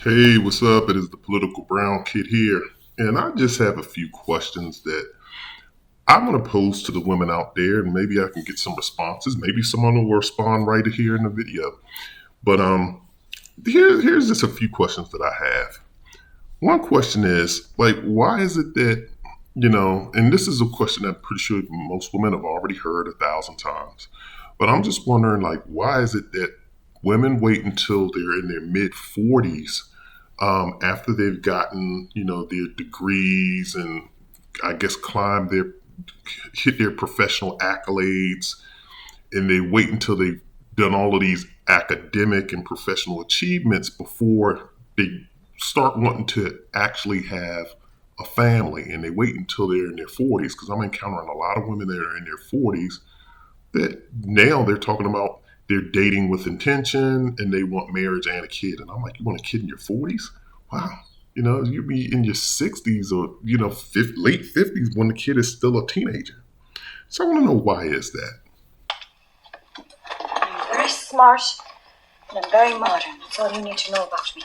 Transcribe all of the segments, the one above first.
Hey, what's up? It is the Political Brown Kid here. And I just have a few questions that I'm going to pose to the women out there, and maybe I can get some responses. Maybe someone will respond right here in the video. But here's just a few questions that I have. One question is, like, why is it that, and this is a question I'm pretty sure most women have already heard 1,000 times, but I'm just wondering, like, why is it that women wait until they're in their mid 40s after they've gotten, their degrees and I guess hit their professional accolades, and they wait until they've done all of these academic and professional achievements before they start wanting to actually have a family, and they wait until they're in their 40s because I'm encountering a lot of women that are in their 40s that now they're talking about they're dating with intention and they want marriage and a kid. And I'm like, you want a kid in your 40s? Wow. You'd be in your 60s or, late 50s when the kid is still a teenager. So I want to know, why is that? I'm very smart and I'm very modern. That's all you need to know about me.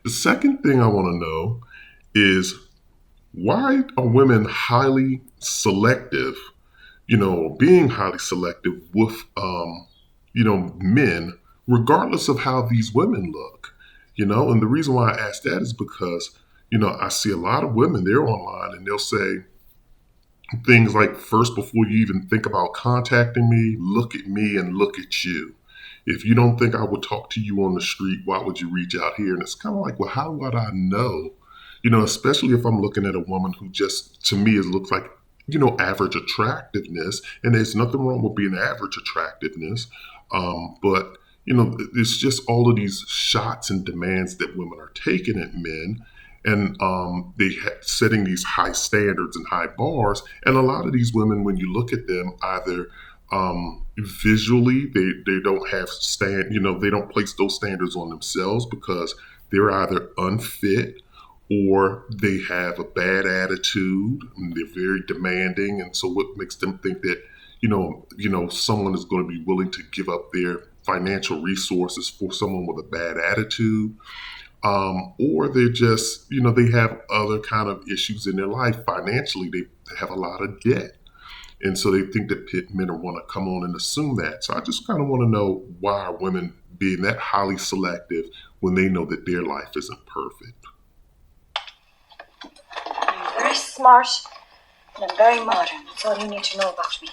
The second thing I want to know is, why are women highly selective, being highly selective with, men, regardless of how these women look? And the reason why I ask that is because, I see a lot of women, they're online and they'll say things like, first, before you even think about contacting me, look at me and look at you. If you don't think I would talk to you on the street, why would you reach out here? And it's kind of like, well, how would I know? Especially if I'm looking at a woman who just, to me, looks like, average attractiveness. And there's nothing wrong with being average attractiveness. But, it's just all of these shots and demands that women are taking at men. And setting these high standards and high bars. And a lot of these women, when you look at them, either visually, they don't have they don't place those standards on themselves because they're either unfit or they have a bad attitude and they're very demanding. And so what makes them think that, someone is going to be willing to give up their financial resources for someone with a bad attitude? Or they're just, they have other kind of issues in their life. Financially, they have a lot of debt. And so they think that men want to come on and assume that. So I just kind of want to know, why are women being that highly selective when they know that their life isn't perfect? I'm very smart and I'm very modern. That's all you need to know about me.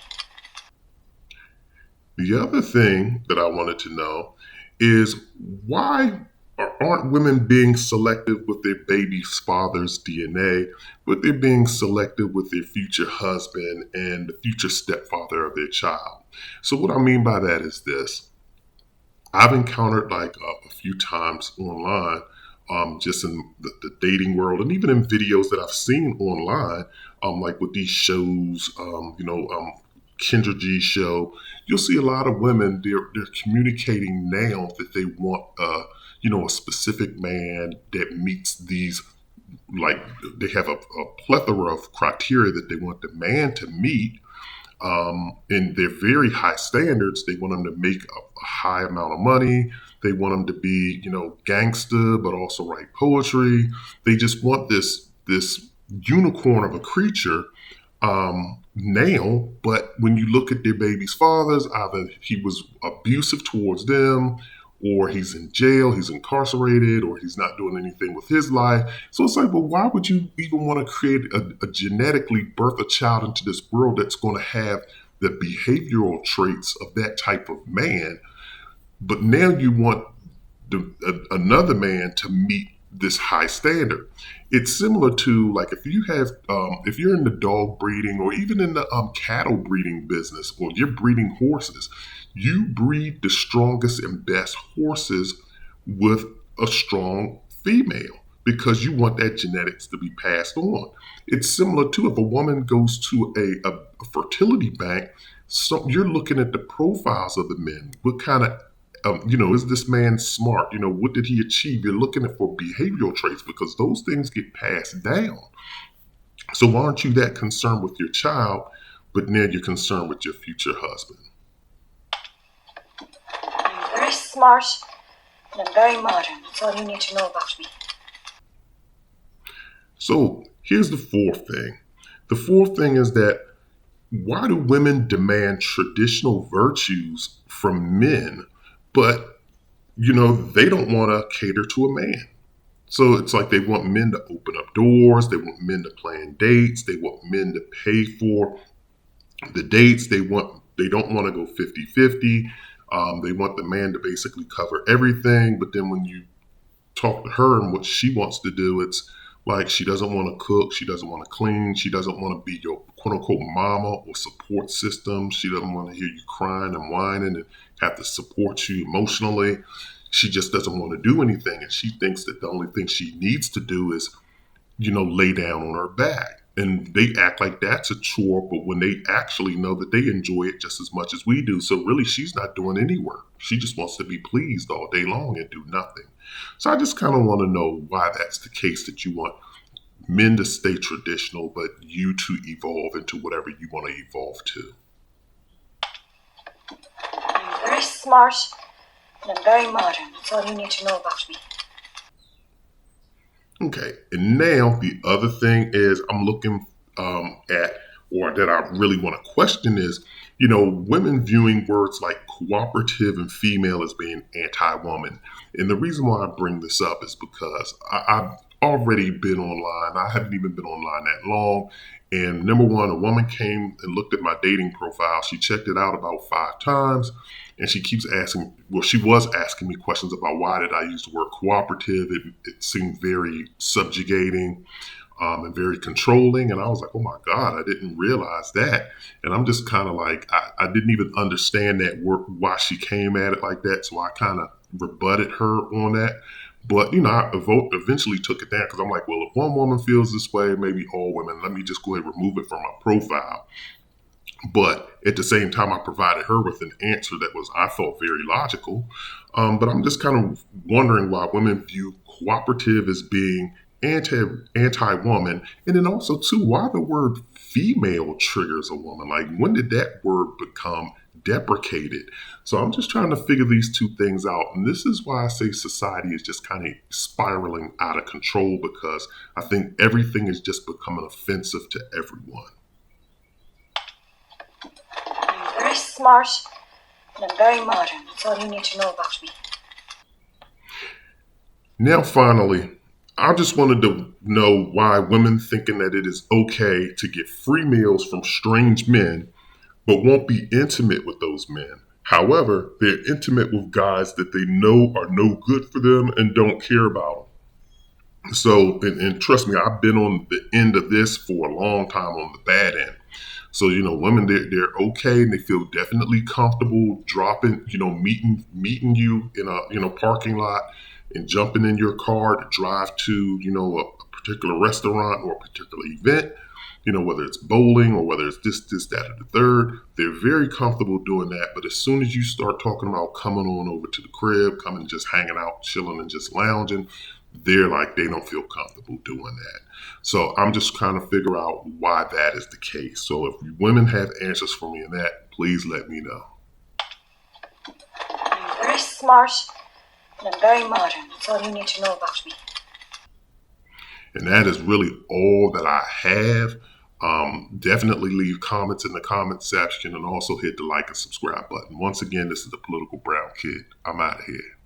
The other thing that I wanted to know is, why aren't women being selective with their baby's father's DNA, but they're being selective with their future husband and the future stepfather of their child? So what I mean by that is this. I've encountered, like, a few times online, just in the dating world and even in videos that I've seen online, like with these shows, Kendra G's show, you'll see a lot of women, they're communicating now that they want a specific man that meets these, like, they have a plethora of criteria that they want the man to meet. And they're very high standards. They want them to make a high amount of money. They want them to be, gangster, but also write poetry. They just want this unicorn of a creature now. But when you look at their baby's fathers, either he was abusive towards them, or he's in jail, he's incarcerated, or he's not doing anything with his life. So it's like, well, why would you even want to create a genetically birth a child into this world that's going to have the behavioral traits of that type of man? But now you want another man to meet this high standard. It's similar to, like, if you're in the dog breeding or even in the cattle breeding business, or you're breeding horses, you breed the strongest and best horses with a strong female because you want that genetics to be passed on. It's similar to, if a woman goes to a fertility bank, so you're looking at the profiles of the men. What kind of is this man smart? What did he achieve? You're looking at for behavioral traits because those things get passed down. So why aren't you that concerned with your child, but now you're concerned with your future husband? I'm very smart And I'm very modern. That's all you need to know about me. So here's the fourth thing. The fourth thing is that why do women demand traditional virtues from men, but they don't want to cater to a man? So it's like they want men to open up doors, they want men to plan dates, they want men to pay for the dates, they don't want to go 50-50. They want the man to basically cover everything, but then when you talk to her and what she wants to do, it's like she doesn't want to cook, she doesn't want to clean, she doesn't want to be your quote unquote mama or support system. She doesn't want to hear you crying and whining and have to support you emotionally. She just doesn't want to do anything. And she thinks that the only thing she needs to do is, lay down on her back. And they act like that's a chore, but when they actually know that they enjoy it just as much as we do. So really, she's not doing any work. She just wants to be pleased all day long and do nothing. So I just kind of want to know why that's the case, that you want men to stay traditional, but you to evolve into whatever you want to evolve to. I'm very smart and I'm very modern. That's all you need to know about me. Okay, and now the other thing is I'm looking at, or that I really want to question is, women viewing words like cooperative and female as being anti-woman. And the reason why I bring this up is because I've already been online. I haven't even been online that long. And number one, a woman came and looked at my dating profile. She checked it out about 5 times. And she keeps asking, well, she was asking me questions about why did I use the word cooperative. It seemed very subjugating and very controlling. And I was like, oh my God, I didn't realize that. And I'm just kind of like, I didn't even understand that word, why she came at it like that. So I kind of rebutted her on that. But, I eventually took it down because I'm like, well, if one woman feels this way, maybe all women, let me just go ahead and remove it from my profile. But at the same time, I provided her with an answer that was, I felt, very logical. But I'm just kind of wondering why women view cooperative as being anti woman, and then also too why the word female triggers a woman. Like, when did that word become deprecated? So I'm just trying to figure these two things out, and this is why I say society is just kind of spiraling out of control, because I think everything is just becoming offensive to everyone. I'm very smart and I'm very modern. That's all you need to know about me. Now, finally, I just wanted to know why women thinking that it is okay to get free meals from strange men, but won't be intimate with those men. However, they're intimate with guys that they know are no good for them and don't care about them. So, and trust me, I've been on the end of this for a long time on the bad end. So, women, they're okay and they feel definitely comfortable dropping, meeting you in a, parking lot and jumping in your car to drive to, a particular restaurant or a particular event, whether it's bowling or whether it's this, that, or the third. They're very comfortable doing that. But as soon as you start talking about coming on over to the crib, coming and just hanging out, chilling and just lounging, they're like, they don't feel comfortable doing that. So I'm just trying to figure out why that is the case. So if women have answers for me in that, please let me know. I'm very smart and I'm very modern. That's all you need to know about me. And that is really all that I have. Definitely leave comments in the comment section and also hit the like and subscribe button. Once again, this is the Political Brown Kid. I'm out of here.